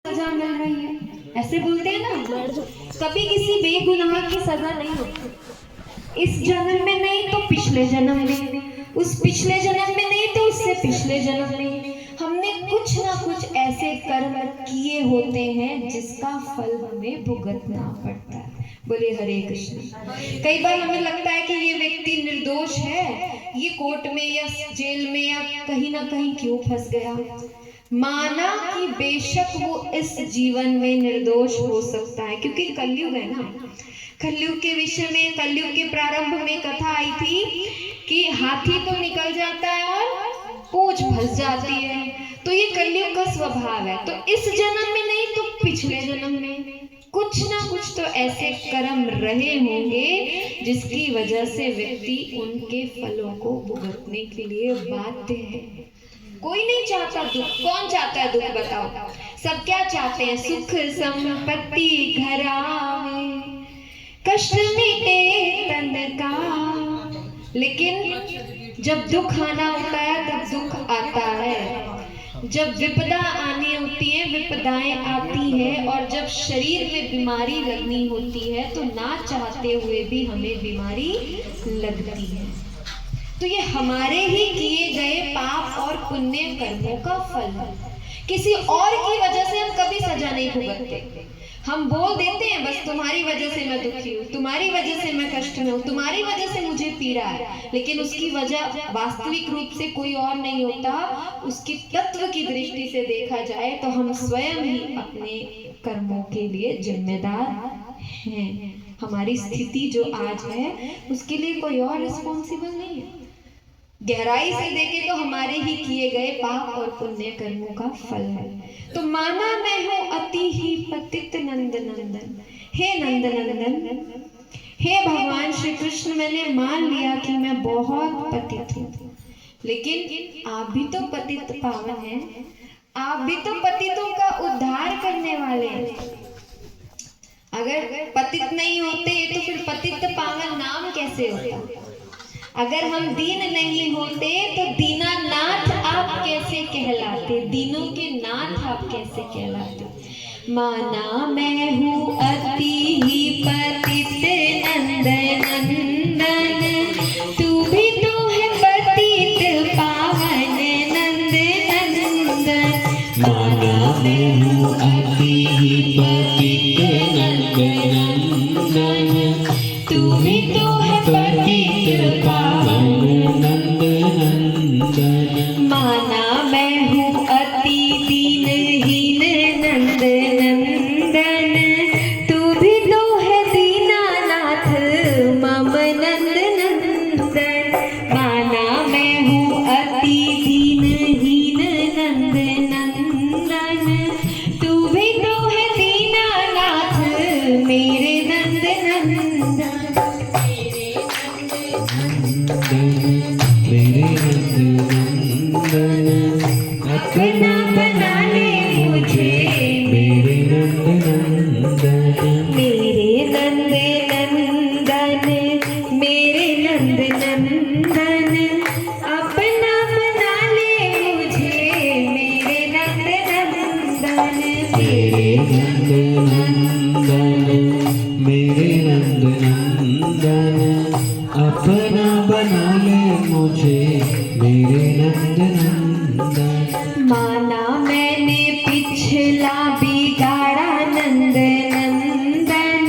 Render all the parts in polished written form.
सजा मिल रही है। ऐसे बोलते हैं ना, कभी किसी बेगुनाह की सजा नहीं होती। इस जन्म में नहीं तो पिछले जन्म में, उस पिछले जन्म में नहीं तो उससे पिछले जन्म में हमने कुछ ना कुछ ऐसे कर्म किए होते हैं जिसका फल हमें भुगतना पड़ता है। बोले हरे कृष्ण। कई बार हमें लगता है कि ये व्यक्ति निर्दोष है, ये कोर्ट में या जेल में या कहीं ना कहीं क्यों फंस गया। माना कि बेशक वो इस जीवन में निर्दोष हो सकता है, क्योंकि कलयुग है ना। कलयुग के विषय में, कलयुग के प्रारंभ में कथा आई थी कि हाथी तो निकल जाता है और पूंछ फंस जाती है। तो ये कलयुग का स्वभाव है। तो इस जन्म में नहीं तो पिछले जन्म में कुछ ना कुछ तो ऐसे कर्म रहे होंगे जिसकी वजह से व्यक्ति उनके फलों को भुगतने के लिए बाध्य है। कोई नहीं चाहता दुख, कौन चाहता है दुख बताओ। सब क्या चाहते हैं? सुख संपत्ति घर आवे, कष्ट मिटे तन का। लेकिन जब दुख आना होता है तब दुख आता है। जब विपदा आनी होती है, विपदाएं आती है, और जब शरीर में बीमारी लगनी होती है तो ना चाहते हुए भी हमें बीमारी लगती है। तो ये हमारे ही किए गए पाप और पुण्य कर्मों का फल है। किसी और की वजह से हम कभी सजा नहीं भुगतते। हम बोल देते हैं बस तुम्हारी वजह से मैं दुखी हूँ, तुम्हारी वजह से मैं कष्ट में हूँ, तुम्हारी वजह से मुझे पीड़ा है, लेकिन उसकी वजह वास्तविक रूप से कोई और नहीं होता। उसकी तत्व की दृष्टि से देखा जाए तो हम स्वयं ही अपने कर्मों के लिए जिम्मेदार हैं। हमारी स्थिति जो आज है उसके लिए कोई और रिस्पॉन्सिबल नहीं है। गहराई से देखें तो हमारे ही किए गए पाप और पुण्य कर्मों का फल है। तो माना मैं हूँ अति ही पतित नंद नंदन, हे नंद नंदन, हे भगवान श्री कृष्ण, मैंने मान लिया कि मैं बहुत पतित हूँ, लेकिन आप भी तो पतित पावन हैं, आप भी तो पतितों का उद्धार करने वाले हैं। अगर पतित नहीं होते तो फिर पतित पावन नाम कैसे होता? अगर हम दीन नहीं होते तो दीनानाथ आप कैसे कहलाते? दीनों के नाथ आप कैसे कहलाते? माना मैं हूँ अति ही पतित नंद नंदन, तू भी तो है पतित पावन नंद नंदन। माना मैं हूँ अति ही पतित नंद नंदन, तू भी तो है पतित पावन नंद नंदन। माना मैं हूँ अति दीनहीन नंद नंदन, तू भी तो है दीनानाथ मम नंद नंदन। माना मैं हूँ अति दीनहीन नंद नंदन, तू भी तो है दीनानाथ मेरे नंद नंदन। मेरे नंद नंदन, अपना बना ले मुझे, मेरे नंद नंदन, मेरे नंद नंदन, मेरे नंद नंदन, अपना बना ले मुझे, मेरे नंद नंदन। मेरे नंद नंदन, मेरे नंद नंदन, अपना बना ले मुझे, मेरे नंद नंदन। माना मैंने पिछला बिगाड़ा नंद नंदन,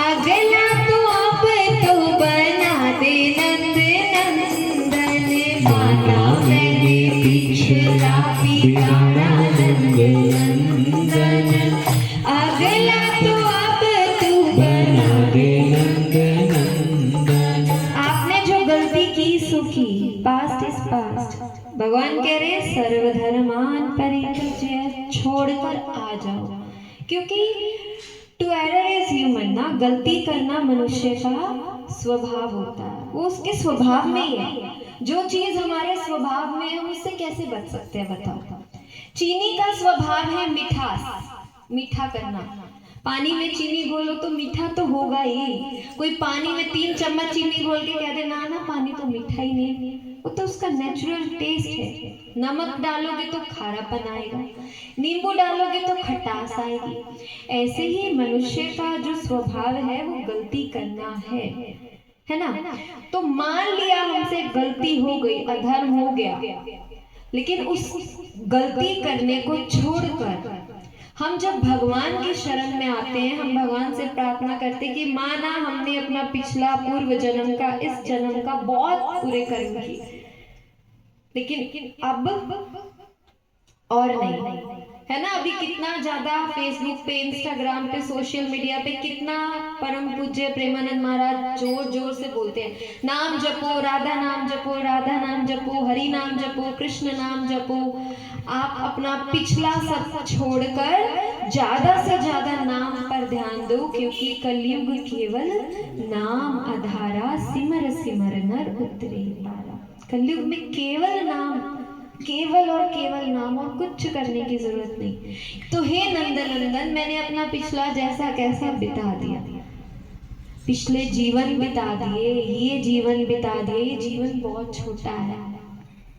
अगला तो अब तो बना दे नंद नंदन। माना मैंने पिछला बिगाड़ा नंद नंदन, अगला तो अब तू बना दे नंद नंदन। आपने जो गलती की सो की, पास्ट इज पास्ट। भगवान कह रहे सर्वधर्मान परित्यज्य, छोड़कर आ जाओ, क्योंकि टू एरर इज ह्यूमन ना। गलती करना मनुष्य का स्वभाव होता है, वो उसके स्वभाव में ही है। जो चीज हमारे स्वभाव में है हम उससे कैसे बच सकते हैं बताओ। चीनी का स्वभाव है मिठास, मीठा करना। पानी में चीनी घोलो तो मीठा तो होगा ही। कोई पानी में 3 चम्मच चीनी घोल के कह दे ना ना पानी तो मीठा ही नहीं, वो तो उसका नेचुरल टेस्ट है। नमक डालोगे तो खारापन आएगा, नींबू डालोगे तो खट्टा आएगी। ऐसे ही मनुष्य का जो स्वभाव है वो गलती करना है ना। तो मान लिया हमसे गलती हो गई, अधर्म हो गया, लेकिन उस गलती करने को छोड़कर हम जब भगवान की शरण में आते हैं, हम भगवान से प्रार्थना करते हैं कि माना हमने अपना पिछला पूर्व जन्म का, इस जन्म का बहुत पूरे कर्म किए, लेकिन अब और नहीं, है ना। अभी कितना ज्यादा फेसबुक पे, इंस्टाग्राम पे, सोशल मीडिया पे कितना परम पूज्य प्रेमानंद महाराज जोर जोर से बोलते हैं, नाम जपो, राधा नाम जपो, राधा नाम जपो, हरि नाम जपो, कृष्ण नाम जपो। आप अपना पिछला सब छोड़कर ज्यादा से ज्यादा नाम पर ध्यान दो, क्योंकि कलयुग केवल नाम आधारा, सिमर सिमर नर उतरे पारा। कलयुग में केवल नाम, केवल और केवल नाम, और कुछ करने की जरूरत नहीं। तो हे नंदनंदन, मैंने अपना पिछला जैसा कैसा बिता दिया, पिछले जीवन बिता दिए, ये जीवन बिता दिए। ये जीवन बहुत छोटा है,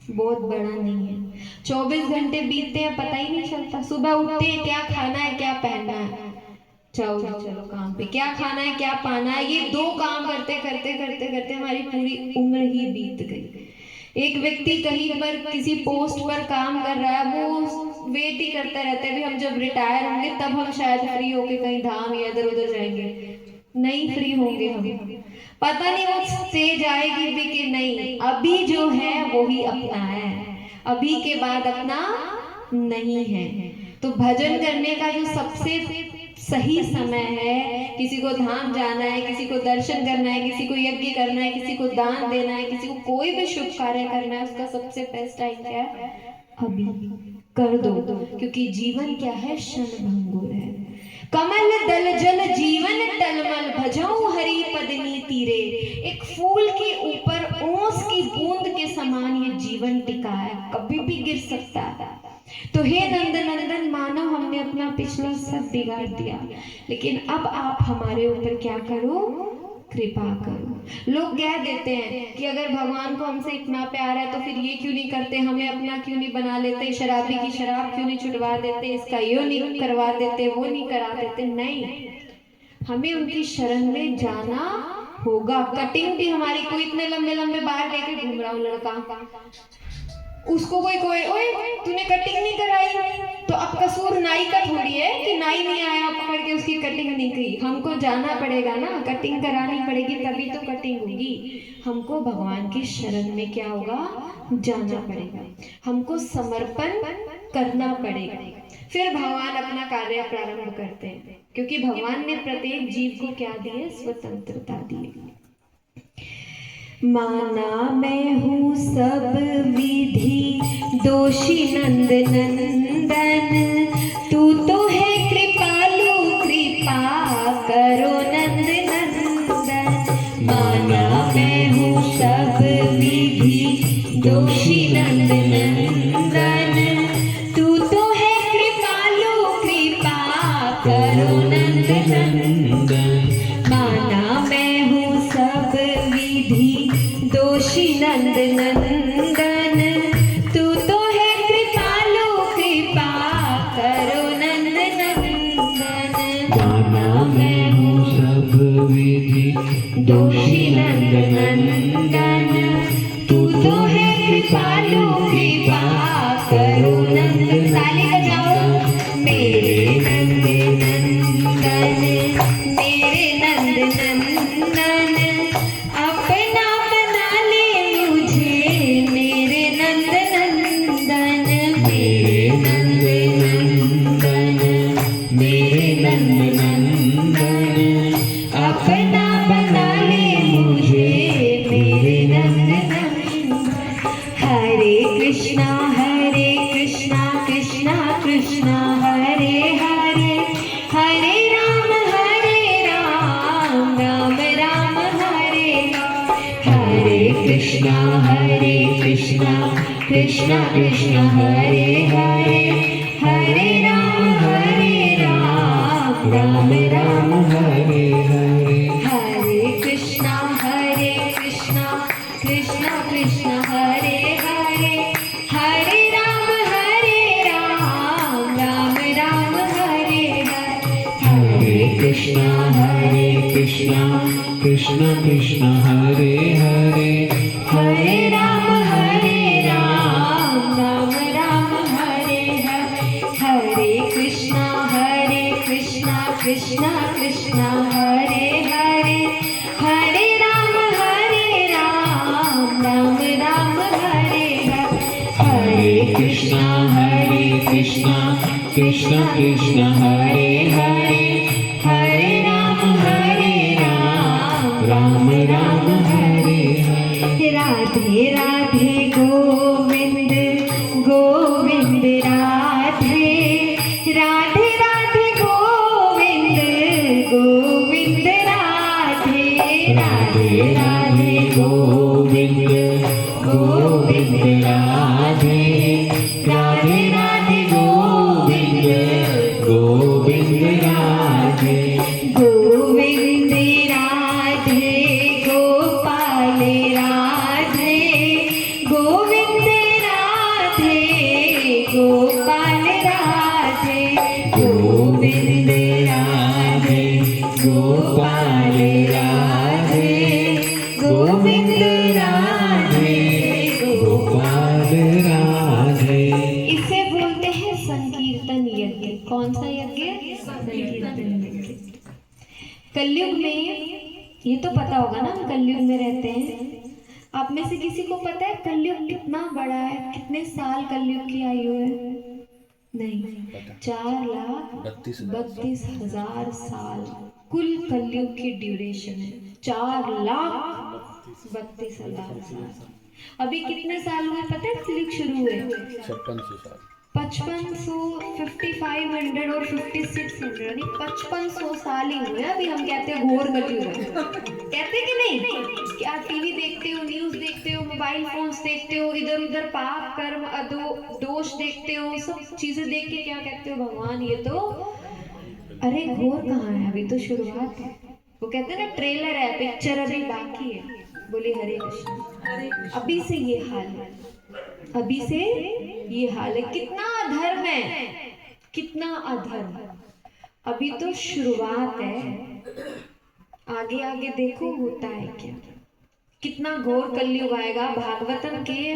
बहुत बड़ा नहीं है। 24 घंटे बीतते हैं, पता ही नहीं चलता। सुबह उठते हैं, क्या खाना है, क्या पहनना है, चलो काम पे, क्या खाना है, क्या पाना है, ये दो काम करते करते करते करते हमारी पूरी उम्र ही बीत गई। एक व्यक्ति कहीं पर किसी पोस्ट पर काम कर रहा है, वो वेट ही करता रहता है, भी हम जब रिटायर होंगे तब हम शायद फ्री होके कहीं धाम या इधर उधर जाएंगे। नहीं फ्री होंगे हम, पता नहीं वो स्टेज आएगी भी कि नहीं। अभी जो है वो ही अपना है, अभी के बाद अपना नहीं है। तो भजन करने का जो सबसे सही समय है, किसी को धाम जाना है, किसी को दर्शन करना है, किसी को यज्ञ करना है, किसी को दान देना है, किसी को कोई भी शुभ कार्य करना है, उसका सबसे बेस्ट टाइम क्या है? अभी कर दो, क्योंकि जीवन क्या है? क्षणभंगुर है। कमल दल जल जीवन टलमल, भजऊ हरि पदनी तीरे। एक फूल के ऊपर ओस की बूंद के समान ये जीवन टिका है, कभी भी गिर सकता है। तो हे नंदनंदन, मानो हमने अपना पिछला सब बिगाड़ दिया, लेकिन अब आप हमारे ऊपर क्या करो? कृपा करो। लोग कह देते हैं कि अगर भगवान को हमसे इतना प्यार है तो फिर ये क्यों नहीं करते, हमें अपना क्यों नहीं बना लेते, शराबी की शराब क्यों नहीं छुड़वा देते, इसका यो नहीं करवा देते, वो नहीं करा देते। नहीं, हमें उनकी शरण में जाना होगा। कटिंग भी हमारी, कोई इतने लंबे लंबे बाल लेके घूम रहा हूँ लड़का, उसको कोई ओए तूने कटिंग नहीं कराई, तो अब कसूर नाई का थोड़ी है कि नाई नहीं आया पकड़ के उसकी कटिंग नहीं की। हमको जाना पड़ेगा ना, कटिंग करानी पड़ेगी, तभी तो कटिंग होगी। हमको भगवान की शरण में क्या होगा? जाना पड़ेगा, हमको समर्पण करना पड़ेगा, फिर भगवान अपना कार्य प्रारंभ करते हैं। क्योंकि भगवान ने प्रत्येक जीव को क्या दी है? स्वतंत्रता दी है। माना मैं हूँ सब विधि दोषी नंद नंदन, तू तो है कृपालु, कृपा करो नंद नंदन। माना मैं हूँ सब विधि दोषी नंद नंदन, तू तो है कृपालु, कृपा करो नंद नंदन। माना मैं हूँ सब विधि दोषी नंद नंदन, तू तो है कृपालु, कृपा करो नंद नंदन। माना मैं हूँ सब विधि दोषी नंद नंदन, तू तो है कृपालु, कृपा करो नंद। ताली बजाओ। मेरे नंद नंदन, मेरे नंद नंदन, अपना बना ले मुझे, मेरे नंद नंदन। मेरे नंद नंदन, मेरे नंद नंदन, अपना बना ले मुझे, मेरे नंद नंदन। हरे कृष्णा कृष्णा कृष्णा हरे हरे, हरे राम राम राम हरे हरे। कृष्णा कृष्णा कृष्णा हरे हरे, हरे राम राम राम हरे हरे। हरे कृष्णा कृष्णा कृष्णा हरे हरे, हरे राम राम राम हरे कृष्णा कृष्ण कृष्ण हरे हरे हरे राम राम राम हरे हरे हरे कृष्णा कृष्णा कृष्णा हरे हरे हरे राम राम राम हरे हरे हरे कृष्णा कृष्ण कृष्ण हरे हरे हरे राम राम राम हरे हरे राधे राधे गोविंद गोविंद राधे राधे राधे गोविंद गोविंद राधे राधे राधे गोविंद गोविंद राधे राधे राधे गोविंद गोविंद राधे गोविंद राधे गोपाल राधे गोविंद राधे गोपाल राधे गोविंद राधे गोपाल राधे गोविंद राधे गोपाल राधे। इसे बोलते हैं संकीर्तन यज्ञ। कौन सा यज्ञ? संकीर्तन यज्ञ। कलयुग में ये तो पता होगा ना, हम कलयुग में रहते हैं। आप में से किसी को पता है कलयुग कितना बड़ा है? कितने साल कलयुग की आयु है? नहीं, 4,32,000 साल कुल कलयुग की ड्यूरेशन है। 4,32,000 साल। अभी कितने साल हुए पता है कलयुग शुरू हुए? 5600 साल। 5500, 5500 और 5600 यानी 5500 साल ही हुए। अभी हम कहते हैं घोर कलयुग है, कहते कि नहीं? क्या टीवी देखते हो, न्यूज देखते हो, मोबाइल फोन्स देखते हो, इधर उधर पाप कर्म दोष देखते हो, सब चीजें देख के क्या कहते हो? भगवान ये तो, अरे घोर कहाँ है, अभी तो शुरुआत है। वो कहते हैं ना ट्रेलर है, पिक्चर अभी बाकी है। बोले हरे कृष्ण। अभी से ये हाल है, अभी से ये हाल है। कितना अधर्म है, कितना अधर्म। अभी तो शुरुआत है, आगे आगे देखो होता है क्या। कितना घोर कलयुग आएगा। भागवतम के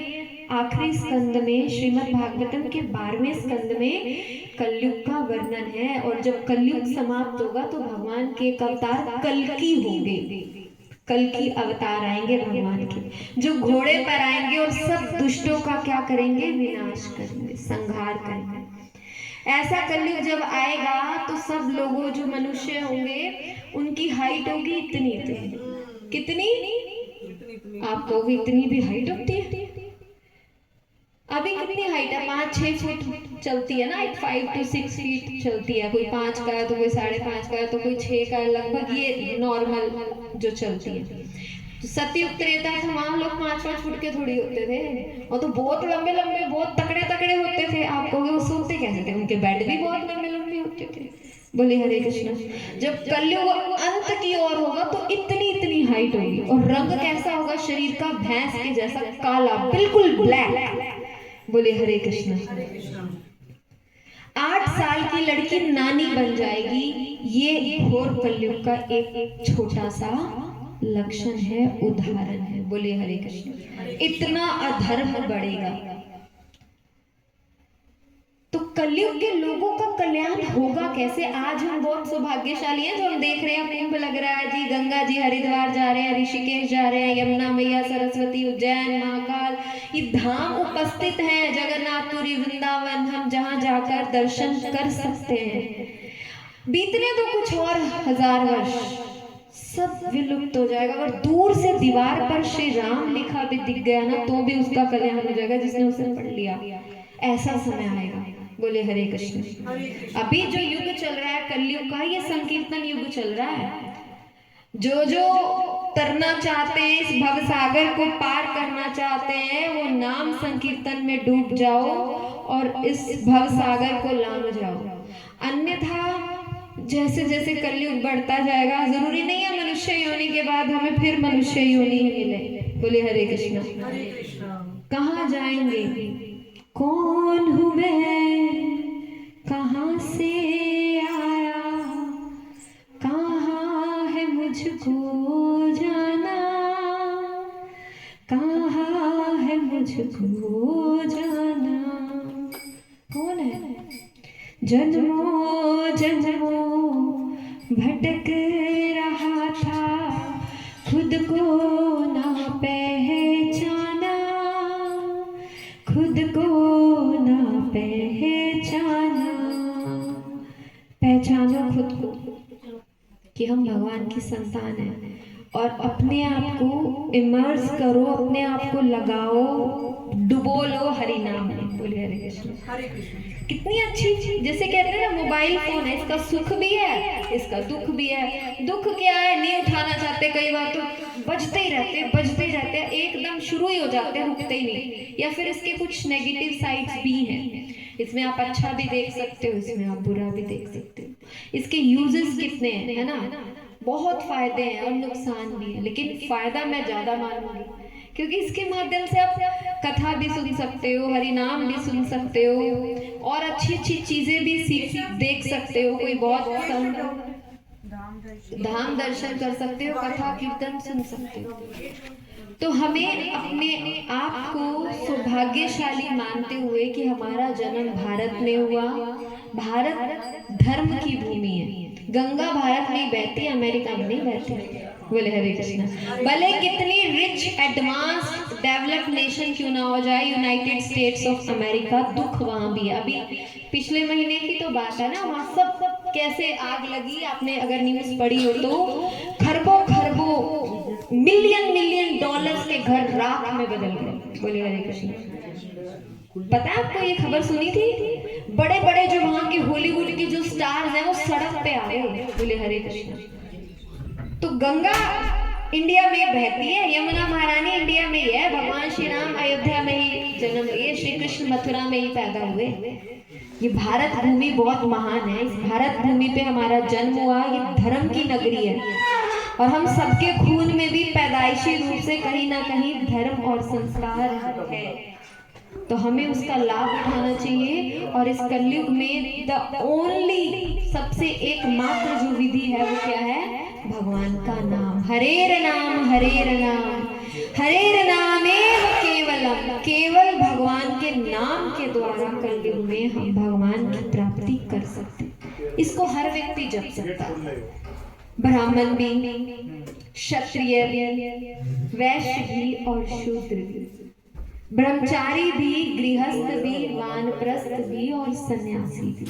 आखिरी स्कंद में, श्रीमद् भागवतम के 12वें स्कंद में कलयुग का वर्णन है। और जब कलयुग समाप्त होगा तो भगवान के एक अवतार कल्कि होंगे। कल्कि अवतार आएंगे भगवान के, जो घोड़े पर आएंगे और सब दुष्टों का क्या करेंगे? विनाश करेंगे, संहार करेंगे। ऐसा कलयुग जब आएगा तो सब लोगों, जो मनुष्य होंगे, उनकी हाइट होगी इतनी इतनी। कितनी? आप कहोगे इतनी भी हाइट होती है? अभी कितनी हाइट है? 5-6 फुट चलती है ना, 5 to 6 फीट चलती है। कोई 5 का है तो कोई 5.5 का है तो कोई 6 का है, लगभग ये नॉर्मल जो चलती है। तो सतयुग त्रेता था, वहां लोग 5-5 फुट के थोड़ी होते थे, और तो बहुत लंबे लंबे, बहुत तकड़े तकड़े होते थे। आप कहोगे वो सोते कैसे थे? उनके बेड भी बहुत लंबे लंबे होते थे। बोले हरे कृष्ण। जब कलयुग अंत की ओर होगा तो इतनी इतनी हाइट होगी। और रंग कैसा होगा शरीर का? भैंस के जैसा काला, बिल्कुल ब्लैक। बोले हरे कृष्ण। 8 साल की लड़की नानी बन जाएगी। ये घोर कलयुग का एक छोटा सा लक्षण है, उदाहरण है। बोले हरे कृष्ण। इतना अधर्म बढ़ेगा तो कलयुग के लोगों का कल्याण होगा कैसे? आज हम बहुत सौभाग्यशाली हैं जो हम देख रहे हैं, कुंभ लग रहा है जी, गंगा जी हरिद्वार जा रहे हैं, ऋषिकेश जा रहे हैं, यमुना मैया, सरस्वती, उज्जैन, महाकाल, ये धाम उपस्थित हैं। जगन्नाथपुरी, वृंदावन, हम जहां जाकर दर्शन कर सकते हैं। बीतने तो कुछ और 1000 वर्ष, सब विलुप्त हो जाएगा। अगर दूर से दीवार पर श्री राम लिखा भी दिख गया ना, तो भी उसका कल्याण हो जाएगा जिसने उसे पढ़ लिया। ऐसा समय आएगा। बोले हरे कृष्ण। अभी जो युग चल रहा है कलयुग का, ये संकीर्तन युग चल रहा है। जो जो तरना चाहते हैं, इस भवसागर को पार करना चाहते हैं, वो नाम संकीर्तन में डूब जाओ और इस भवसागर को लांघ जाओ। अन्यथा जैसे जैसे कलयुग बढ़ता जाएगा, जरूरी नहीं है मनुष्य योनि के बाद हमें फिर मनुष्य योनि ही मिले। बोले हरे कृष्ण। कहाँ जाएंगे? कौन हूँ मैं, कहाँ से आया, कहाँ खो जाना। कौन है? जन्मों जन्मों भटक रहा था, खुद को ना पहचाना, खुद को ना पहचाना। पहचानो खुद को कि हम भगवान की संतान हैं, और अपने आप को इमर्स करो, अपने आप को लगाओ, डुबो लो हरि नाम में। बोलिए हरे कृष्ण। कितनी अच्छी चीज, जैसे कहते हैं ना मोबाइल फोन है, इसका सुख भी है इसका दुख भी है। दुख क्या है, नहीं उठाना चाहते, कई बार तो बजते ही रहते हैं, एकदम शुरू ही हो जाते हैं, रुकते ही नहीं। या फिर इसके कुछ नेगेटिव साइड्स भी हैं, इसमें आप अच्छा भी देख सकते हो, इसमें आप बुरा भी देख सकते हो। इसके यूजेस कितने हैं, है ना? बहुत फायदे हैं और नुकसान भी है, लेकिन फायदा मैं ज्यादा मानूंगी, क्योंकि इसके माध्यम से आप कथा भी सुन सकते हो, हरि नाम भी सुन सकते हो, और अच्छी अच्छी चीजें भी देख सकते हो। कोई बहुत धाम दर्शन कर सकते हो, कथा कीर्तन सुन सकते हो। तो हमें अपने आप को सौभाग्यशाली मानते हुए कि हमारा जन्म भारत में हुआ। भारत धर्म की भूमि है, गंगा भारत में बहती, अमेरिका में नहीं बहती। बोले हरे कृष्ण। भले कितनी रिच एडवांस्ड डेवलप्ड नेशन क्यों ना हो जाए, यूनाइटेड स्टेट्स ऑफ अमेरिका, दुख वहां भी है। अभी पिछले महीने की तो बात है ना, वहां सब कैसे आग लगी, आपने अगर न्यूज पढ़ी हो तो, खरबों खरबों मिलियन डॉलर्स के घर राख में बदल गए। बोले हरे कृष्ण। पता है आपको ये खबर सुनी थी? बड़े बड़े जो वहां के हॉलीवुड के जो स्टार्स हैं वो सड़क पे आ गए। बोले हरे कृष्ण। तो गंगा इंडिया में बहती है, यमुना महारानी इंडिया में ही है, भगवान श्री राम अयोध्या में ही जन्म लिए, श्री कृष्ण मथुरा में ही पैदा हुए। ये भारत भूमि बहुत महान है, इस भारत भूमि पे हमारा जन्म हुआ। ये धर्म की नगरी है, और हम सबके खून में भी पैदाइशी रूप से कहीं ना कहीं धर्म और संस्कार है, तो हमें उसका लाभ उठाना चाहिए। और इस कलयुग में द ओनली, सबसे एकमात्र जो विधि है वो क्या है? भगवान का नाम। हरेर नाम हरेर नाम हरेर नामेव केवलम। केवल भगवान के नाम के द्वारा कलयुग में हम भगवान की प्राप्ति कर सकते हैं। इसको हर व्यक्ति जप सकता है, ब्राह्मण भी, क्षत्रिय भी, वैश्य भी और शूद्र भी, ब्रह्मचारी भी, गृहस्थ भी, वानप्रस्थ भी और सन्यासी भी,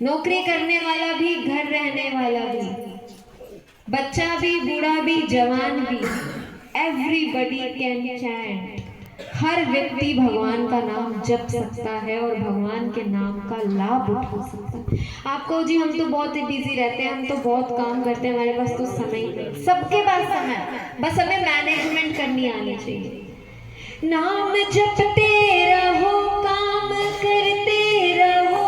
नौकरी करने वाला भी, घर रहने वाला भी, बच्चा भी, बूढ़ा भी, जवान भी, एवरीबडी कैन चैंट। हर व्यक्ति भगवान का नाम जप सकता है और भगवान के नाम का लाभ उठा सकता है। आपको जी हम तो बहुत ही बिजी रहते हैं, हम तो बहुत काम करते हैं, हमारे पास तो समय नहीं। सबके पास समय, बस हमें मैनेजमेंट करनी आनी चाहिए। नाम जपते रहो, काम करते रहो,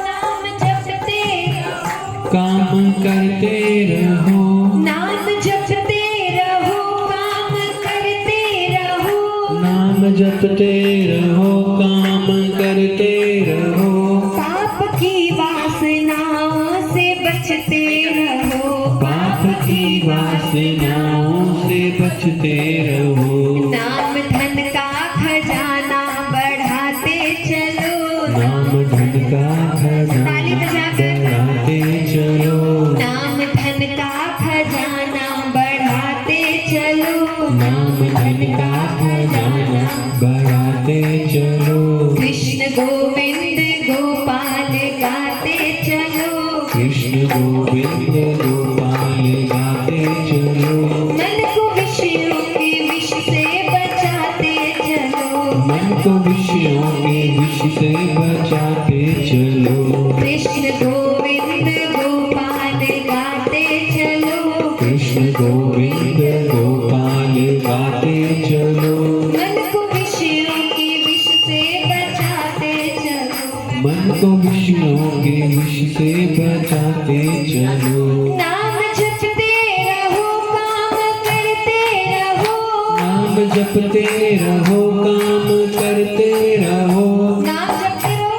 नाम जपते रहो, काम करते रहो, नाम जपते रहो, काम करते रहो, नाम जपते रहो, काम करते रहो, पाप की वासनाओं से बचते रहो, पाप की वासनाओं से बचते रहो, नाम धन का खजाना बढ़ाते चलो, नाम धन का खजाना ताली बजाकर बढ़ाते चलो, नाम धन का खजाना बढ़ाते चलो, नाम धन का खजाना बढ़ाते चलो, कृष्ण गोविंद गोपाल गाते चलो, कृष्ण गोविंद गोपाल गाते चलो, मन को विषयों के विष से बचाते चलो, मन को विषयों के विष से बचाते चलो, कृष्ण गोविंद गोपाल गाते चलो, कृष्ण गोविंद गोपाल गाते चलो, मन को विषयों के विष से बचाते चलो, मन को विषयों के विष से बचाते चलो, नाम जपते रहो, काम करते रहो, नाम जपते रहो, काम करते रहो, नाम जपते रहो,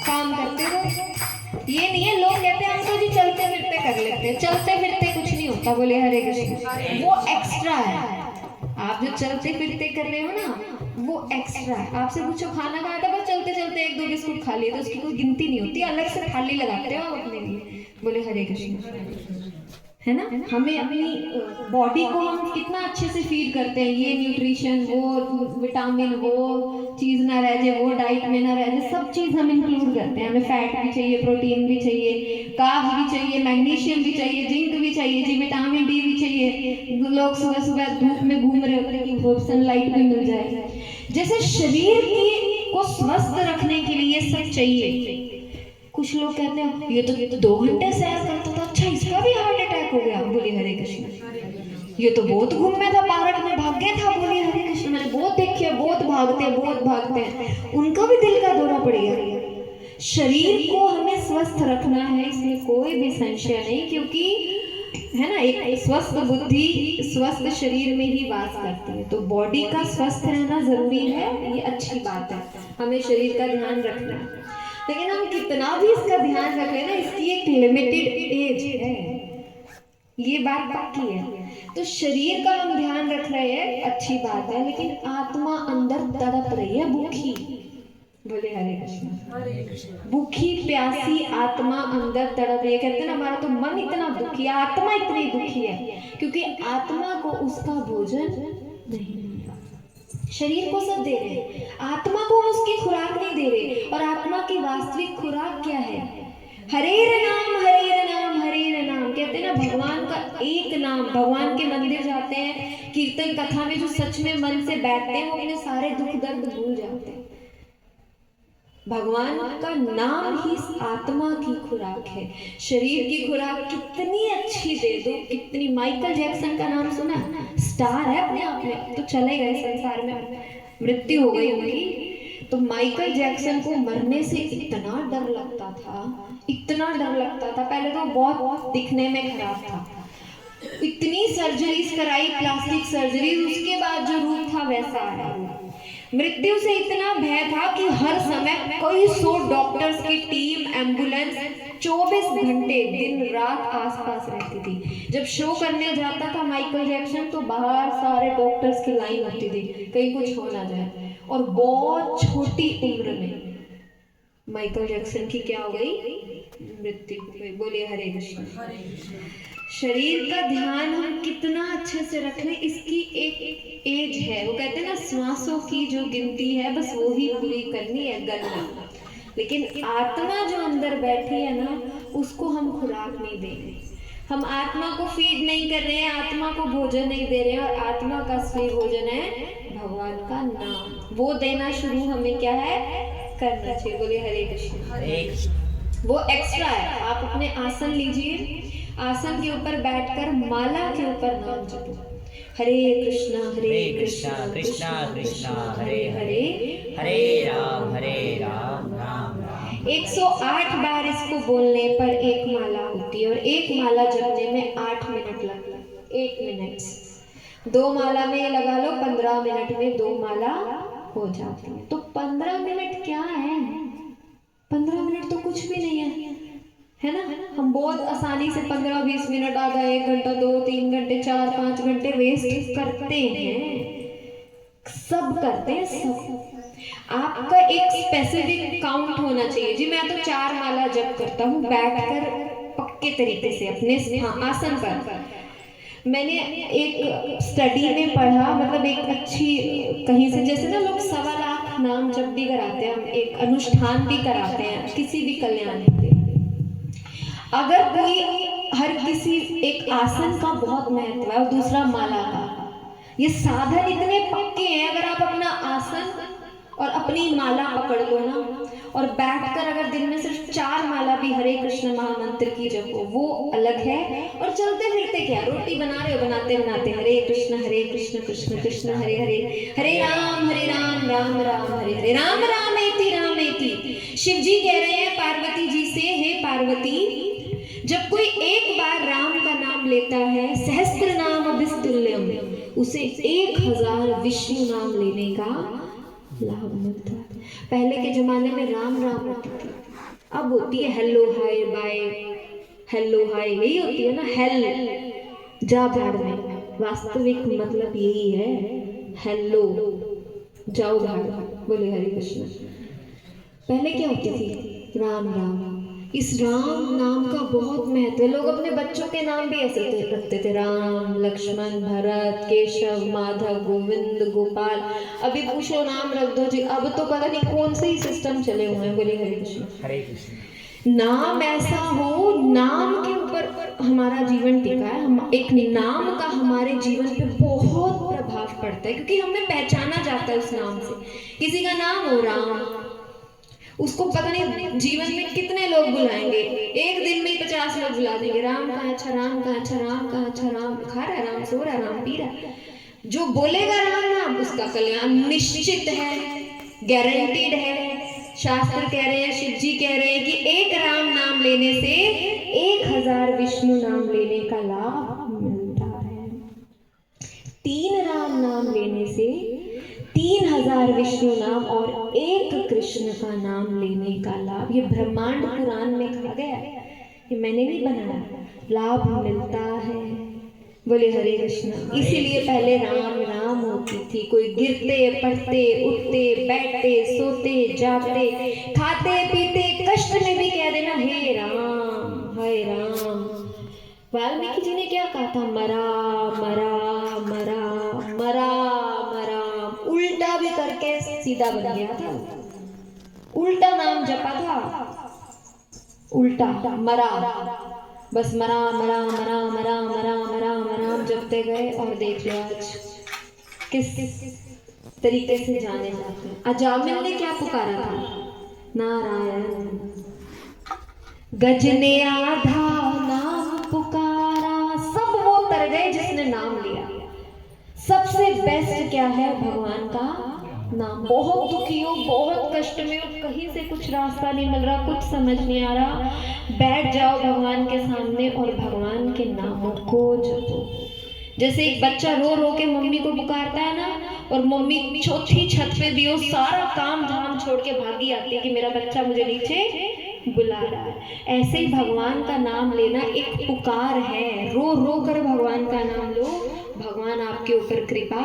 काम करते रहो। ये नहीं है, लोग कहते हैं हम तो जी चलते फिरते कर लेते हैं, चलते फिरते कुछ नहीं होता। बोले हरे कृष्ण। वो एक्स्ट्रा है, आप जो चलते फिरते कर रहे हो ना, वो एक्स्ट्रा है। आपसे पूछो खाना खाया था, बस चलते चलते एक दो बिस्कुट खा लिए, तो उसकी कोई गिनती नहीं होती, अलग से थाली लगाते हो आप अपने लिए। बोले हरे कृष्ण, है ना। हमें अपनी बॉडी को हम कितना अच्छे से फीड करते हैं, ये न्यूट्रिशन, वो विटामिन, वो चीज़ ना रह जाए, वो डाइट में ना रह जाए, सब चीज़ हम इंक्लूड करते हैं। हमें फैट भी चाहिए, प्रोटीन भी चाहिए, कार्ब भी चाहिए, मैग्नीशियम भी चाहिए, जिंक भी चाहिए जी, विटामिन डी भी चाहिए। लोग सुबह सुबह धूप में घूम रहे होते हैं कि वो सनलाइट भी मिल जाए। जैसे शरीर को स्वस्थ रखने के लिए सब चाहिए। कुछ लोग कहते हैं ये तो 2 घंटे सैर करता था, अच्छा इसका भी हार्ट अटैक हो गया। बोले हरे कृष्ण। ये तो बहुत घूमे था, पार्क में भाग गया था। बोले हरे कृष्ण। मैंने बहुत देखे, बहुत भागते हैं, उनका भी दिल का दौरा पड़ गया। शरीर को हमें स्वस्थ रखना है, इसमें कोई भी संशय नहीं, क्योंकि है ना, एक स्वस्थ बुद्धि स्वस्थ शरीर में ही वास करती है। तो बॉडी का स्वस्थ रहना जरूरी है, ये अच्छी बात है, हमें शरीर का ध्यान रखना है। लेकिन हम कितना भी इसका ध्यान रखें ना, इसकी एक लिमिटेड एज है, ये बात पक्की है। तो शरीर का हम ध्यान रख रहे हैं, अच्छी बात है, लेकिन आत्मा अंदर तड़प रही है, भूखी। बोले हरे कृष्ण। भूखी प्यासी आत्मा अंदर तड़प रही है। कहते हैं ना, हमारा तो मन इतना दुखी है, आत्मा इतनी दुखी है, क्योंकि आत्मा को उसका भोजन नहीं मिल रहा। शरीर को सब दे रहे, आत्मा को उसकी खुराक नहीं दे रहे। और आत्मा की वास्तविक खुराक क्या है? हरेर नाम, हरेर नाम, हरेर नाम। कहते हैं ना, भगवान का एक नाम। भगवान के मंदिर जाते हैं, कीर्तन कथा में जो सच में मन से बैठते हैं, वो अपने सारे दुख दर्द भूल जाते हैं। भगवान का नाम ही आत्मा की खुराक है। शरीर की खुराक कितनी अच्छी दे दो, कितनी। माइकल जैक्सन का नाम सुना? स्टार है अपने आप में, तो चले गए संसार में, मृत्यु हो गई उनकी। तो माइकल जैक्सन को मरने से इतना डर लगता था, इतना डर लगता था। पहले तो बहुत दिखने में खराब था, इतनी सर्जरीज कराई, प्लास्टिक सर्जरीज, उसके बाद जो रूप था वैसा आया। मृत्यु से इतना भय था कि हर समय कई 100 डॉक्टर्स की टीम, एम्बुलेंस 24 घंटे दिन रात आसपास रहती थी। जब शो करने जाता था माइकल जैक्सन, तो बाहर सारे डॉक्टर्स की लाइन होती थी, कहीं कुछ हो ना जाए। और बहुत छोटी उम्र में माइकल जैक्सन की क्या हो गई? मृत्यु हो गई। बोलिए हरे कृष्ण। शरीर का ध्यान हम कितना अच्छे से रखें, इसकी एक एज है। वो कहते हैं ना, श्वासों की जो गिनती है बस वो ही पूरी करनी है, गणना। लेकिन आत्मा जो अंदर बैठी है ना, उसको हम खुराक नहीं दे रहे, हम आत्मा को फीड नहीं कर रहे हैं, आत्मा को भोजन नहीं दे रहे हैं। और आत्मा का असली भोजन है भगवान का नाम। वो देना शुरू हमें क्या है? करना चाहिए। बोले हरे कृष्ण। हरे कृष्ण। वो एक्स्ट्रा है। आप अपने आसन लीजिए, आसन के ऊपर बैठकर माला के ऊपर नाम जपो, हरे कृष्णा कृष्णा कृष्णा हरे हरे, हरे राम राम राम। 108 बार इसको बोलने पर एक माला होती है, और एक माला जपने में 8 मिनट लगते हैं। 8 मिनट। 2 माला में लगा लो 15 मिनट में 2 माला हो जाती है। तो 15 मिनट क्या है? 15 मिनट तो कुछ भी नहीं है ना। हम बहुत आसानी से 15-20 मिनट, आधा 1 घंटा, 2-3 घंटे, 4-5 घंटे वेस्ट करते हैं। सब करते हैं, सब। आपका एक स्पेसिफिक काउंट होना चाहिए। जी मैं तो 4 माला जप करता हूँ बैठकर पक्के तरीके से अपने आसन पर। मैंने एक स्टडी में पढ़ा, मतलब एक अच्छी कहीं से, जैसे ना लोग 1.25 लाख नाम जप भी कराते हैं, हम एक अनुष्ठान भी कराते हैं किसी भी कल्याण के। अगर कोई, हर किसी एक आसन का बहुत महत्व है और दूसरा माला का। ये साधन इतने पक्के हैं, अगर आप अपना आसन और अपनी माला पकड़ लो ना, और बैठकर अगर दिन में सिर्फ 4 माला भी हरे कृष्ण महामंत्र की जपो, वो अलग है। और चलते फिरते क्या, रोटी बना रहे हो, बनाते बनाते हरे कृष्ण कृष्ण कृष्ण हरे हरे, हरे राम राम राम हरे हरे, राम रामेति। शिव जी कह रहे हैं पार्वती जी से, हे पार्वती, जब कोई एक बार राम का नाम लेता है, सहस्त्र नाम अभिस्तुल्यम, उसे 1000 विष्णु नाम लेने का लाभ मिलता है। पहले के जमाने में राम होती थी, अब होती है hello hi bye, hello hi, यही होती है ना, हेल जा भाड़ में। वास्तविक मतलब यही है, हेलो जाओ भाग, बोले हरे कृष्ण। पहले क्या होती थी? राम राम। इस राम नाम का बहुत महत्व है। लोग अपने बच्चों के नाम भी ऐसे रखते थे, राम, लक्ष्मण, भरत, केशव, माधव, गोविंद, गोपाल। अभी पूछो नाम रख दो जी, अब तो पता नहीं कौन से ही सिस्टम चले हुए हैं। बोले हरे कृष्ण। हरे कृष्ण। नाम ऐसा हो, नाम के ऊपर हमारा जीवन टिका है। हम एक नाम का हमारे जीवन पे बहुत प्रभाव पड़ता है, क्योंकि हमें पहचाना जाता है उस नाम से। किसी का नाम हो राम, उसको पता नहीं जीवन में कितने लोग बुलाएंगे, एक दिन में ही 50 लोग बुला देंगे। राम का अच्छा, राम का अच्छा, राम का अच्छा, राम खा रहा, राम सो रहा, राम पी रहा। जो बोलेगा राम नाम, उसका कल्याण निश्चित है, गारंटीड है। शास्त्र कह रहे हैं, शिव जी कह रहे हैं कि एक राम नाम लेने से 1000 विष्णु नाम लेने का लाभ मिलता है। 3 राम नाम लेने से 3000 विष्णु नाम और 1 कृष्ण का नाम लेने का लाभ, ये ब्रह्मांड पुराण में कहा गया है, ये मैंने नहीं बनाया, लाभ मिलता है। बोले हरे कृष्ण। इसीलिए पहले राम राम होती थी। कोई गिरते पड़ते, उठते बैठते, सोते जागते, खाते पीते, कष्ट में भी कह देना हे राम, हे राम। वाल्मीकि जी ने क्या कहा था? मरा मरा मरा मरा मरा। उल्टा भी करके सीधा बन गया था, उल्टा नाम जपा था, उल्टा मरा, बस मरा मरा मरा मरा मरा मरा मरा जपते गए। और देख लो आज किस तरीके से जाने जाते हैं। अजामिल ने क्या पुकारा था? नारायण। गज ने आधा नाम पुकारा, सब वो तर गए जिसने नाम लिया। सबसे बेस्ट क्या है? भगवान का नाम। बहुत दुखी हो, बहुत कष्ट में हो, कहीं से कुछ रास्ता नहीं मिल रहा, कुछ समझ नहीं आ रहा, बैठ जाओ भगवान के सामने और भगवान के नामों को जपो। जैसे एक बच्चा रो रो के मम्मी को पुकारता है ना, और मम्मी चौथी छत पे भी हो, सारा काम धाम छोड़ के भागी आती है कि मेरा बच्चा मुझे नीचे बुला रहा है। ऐसे ही भगवान का नाम लेना एक पुकार है। रो रो कर भगवान का नाम लो, भगवान आपके ऊपर कृपा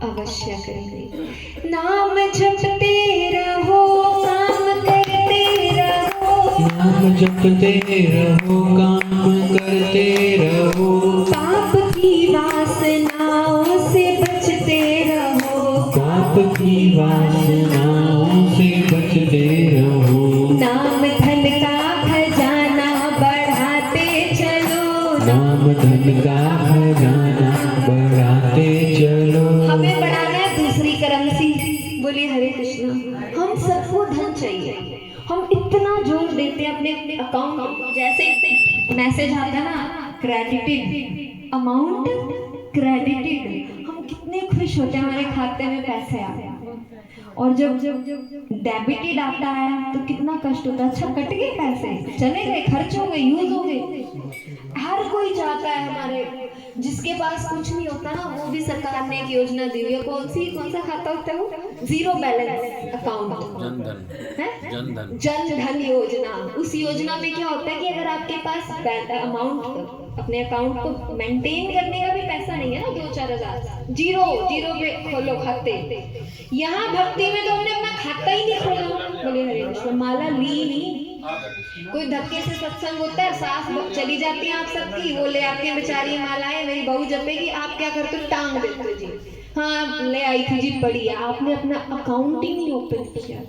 अवश्य करेंगे। नाम जपते रहो, काम करते रहो, नाम जपते रहो, काम करते रहो, पाप की वासनाओं से बचते रहो, पाप की वासनाओं से बचते रहो, नाम धन का खजाना बढ़ाते चलो, नाम धन का खजाना बढ़ाते चलो। हमें बढ़ाना है दूसरी करेंसी। बोलिए हरे कृष्णा। हम सबको धन चाहिए, हम इतना जोर देते हैं अपने अकाउंट, जैसे मैसेज आता है ना, क्रेडिटेड अमाउंट, क्रेडिटेड, हम कितने खुश होते हैं हमारे खाते में पैसे आ गए। और जब डेबिटेड आता है तो कितना कष्ट होता है, अच्छा कट गए पैसे, चले गए, खर्च हो गए, यूज हो गए। हर कोई चाहता है, हमारे जिसके पास कुछ नहीं होता ना, वो भी सरकार ने एक योजना दी हुई है। कौन सा खाता होता है वो? 0 बैलेंस अकाउंट, जन धन योजना। उस योजना में क्या होता है कि अगर आपके पास अमाउंट, अपने अकाउंट को मेंटेन करने का भी पैसा नहीं है ना, 2-4 हजार, जीरो पे खोलो खाते। यहाँ भक्ति में तो हमने अपना खाता ही नहीं खोला। बोले हरे कृष्ण। माला ली नहीं, कोई धक्के से सत्संग होता है, सास चली जाती है आप सबकी, वो ले आती है बेचारी मालाएं, मेरी बहू जपेगी, आप क्या करते हो? टांग देते हो जी। हाँ ले आई थी जी, पड़ी है। आपने अपना अकाउंट ही नहीं ओपन किया,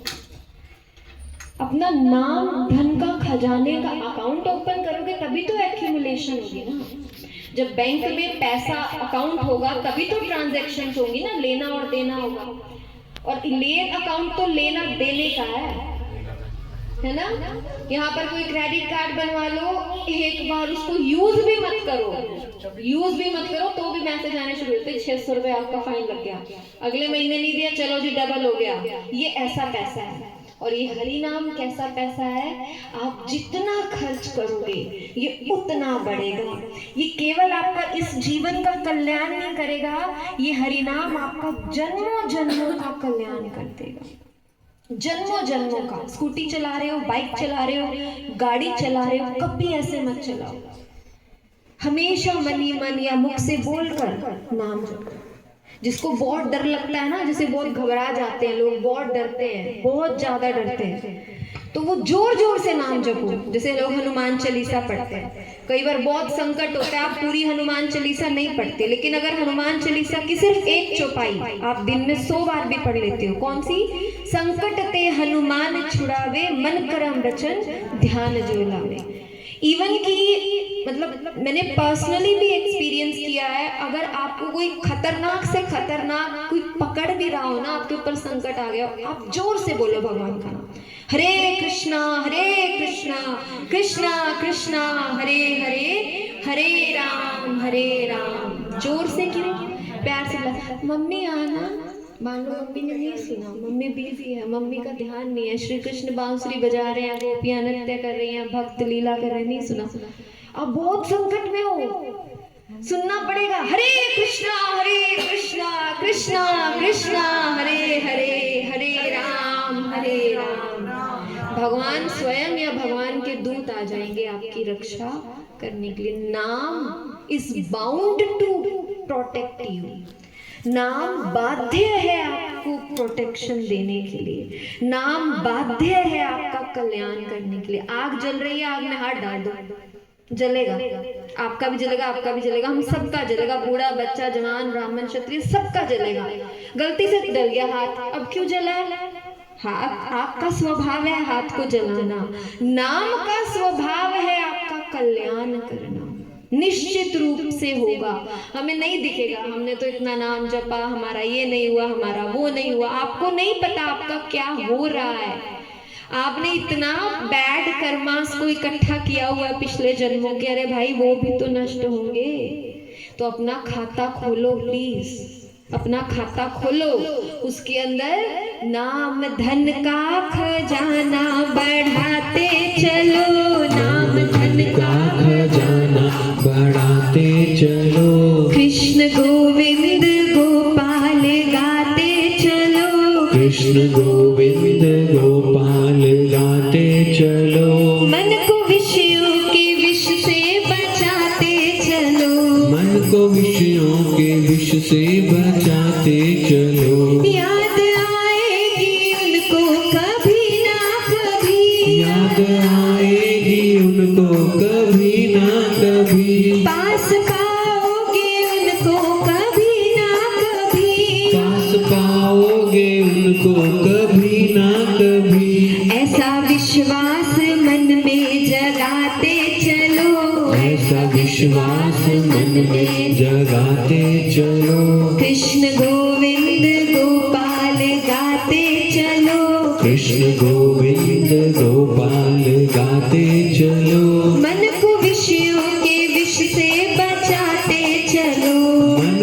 अपना नाम धन का खजाने का अकाउंट ओपन करोगे तभी तो एक्यूमुलेशन होगी ना। जब बैंक में पैसा अकाउंट होगा तभी तो ट्रांजैक्शन होंगी ना, लेना और देना होगा। और ले अकाउंट तो लेना देने का है ना। यहाँ पर कोई क्रेडिट कार्ड बनवा लो, एक बार उसको यूज भी मत करो तो भी मैसेज आने शुरू होते, 600 रुपए आपका फाइन लग गया, अगले महीने नहीं दिया, चलो जी डबल हो गया। ये ऐसा पैसा है। और ये हरि नाम कैसा पैसा है? आप जितना खर्च करोगे ये उतना बढ़ेगा। ये केवल आपका इस जीवन का कल्याण नहीं करेगा, ये हरि नाम आपका जन्मों जन्मों का कल्याण कर देगा, जन्मों जन्मों का। स्कूटी चला रहे हो, बाइक चला रहे हो, गाड़ी चला रहे हो, कभी ऐसे मत चलाओ। हमेशा मन ही मन या मुख से बोलकर नाम जपो। जिसको बहुत डर लगता है ना, जैसे बहुत घबरा जाते हैं लोग, बहुत डरते हैं, बहुत ज्यादा डरते हैं, तो वो जोर जोर से नाम जपो। जैसे लोग हनुमान चालीसा पढ़ते हैं, कई बार बहुत संकट होता है, आप पूरी हनुमान चालीसा नहीं पढ़ते, लेकिन अगर हनुमान चालीसा की सिर्फ एक चौपाई आप दिन में 100 बार भी पढ़ लेते हो, कौन सी? संकट ते हनुमान छुड़ावे, मन करम बचन ध्यान जो लावे। इवन की मतलब मैंने पर्सनली भी एक्सपीरियंस किया है, अगर आपको कोई खतरनाक से खतरनाक कोई पकड़ भी रहा हो ना, आपके ऊपर संकट आ गया, आप जोर से बोलो भगवान का नाम, हरे कृष्णा कृष्णा कृष्णा हरे हरे, हरे राम। जोर से क्यों? प्यार से बोला, मम्मी आना। मान लो मम्मी ने नहीं सुना, मम्मी बिजी है, मम्मी का ध्यान नहीं है, श्री कृष्ण बांसुरी बजा रहे हैं, गोपियां नृत्य कर रही हैं, भक्त लीला कर रहे हैं, नहीं सुना। अब बहुत संकट में हो, सुनना पड़ेगा, हरे कृष्णा कृष्णा कृष्णा हरे हरे, हरे राम। भगवान स्वयं या भगवान के दूत आ जाएंगे आपकी रक्षा करने के लिए। नाम is bound to protect you, नाम बाध्य है आपको प्रोटेक्शन देने के लिए, नाम बाध्य है आपका कल्याण करने के लिए। आग जल रही है, आग में हाथ डाल दो, जलेगा, आपका भी जलेगा, आपका भी जलेगा, हम सबका जलेगा, बूढ़ा बच्चा जवान ब्राह्मण क्षत्रिय सबका जलेगा। गलती से डल गया हाथ, अब क्यों जला? हाथ आपका स्वभाव है हाथ को जलाना, नाम का स्वभाव है आपका कल्याण करना, निश्चित रूप से होगा। हमें नहीं दिखेगा, हमने तो इतना नाम जपा, हमारा ये नहीं हुआ, हमारा वो नहीं हुआ, आपको नहीं पता आपका क्या हो रहा है। आपने इतना बैड कर्मास को इकट्ठा किया हुआ है पिछले जन्मों के, अरे भाई वो भी तो नष्ट होंगे। तो अपना खाता खोलो प्लीज, अपना खाता खोलो, उसके अंदर नाम धन का खजाना बढ़ाते चलो, नाम धन का खजाना बढ़ाते चलो, कृष्ण गोविंद गोपाल गाते चलो, कृष्ण गोविंद गोपाल गाते चलो, मन को विषयों के विष से बचाते चलो, मन को विषयों के विष से बचाते चलो, याद आएगी उनको कभी ना कभी, याद आएगी उनको कभी ना कभी, पास पाओगे उनको कभी ना कभी, पास पाओगे उनको कभी ना कभी, ऐसा विश्वास मन में जगाते चलो, ऐसा विश्वास मन में जगाते चलो, कृष्ण गोविंद गोपाल गाते चलो, कृष्ण गोविंद गोपाल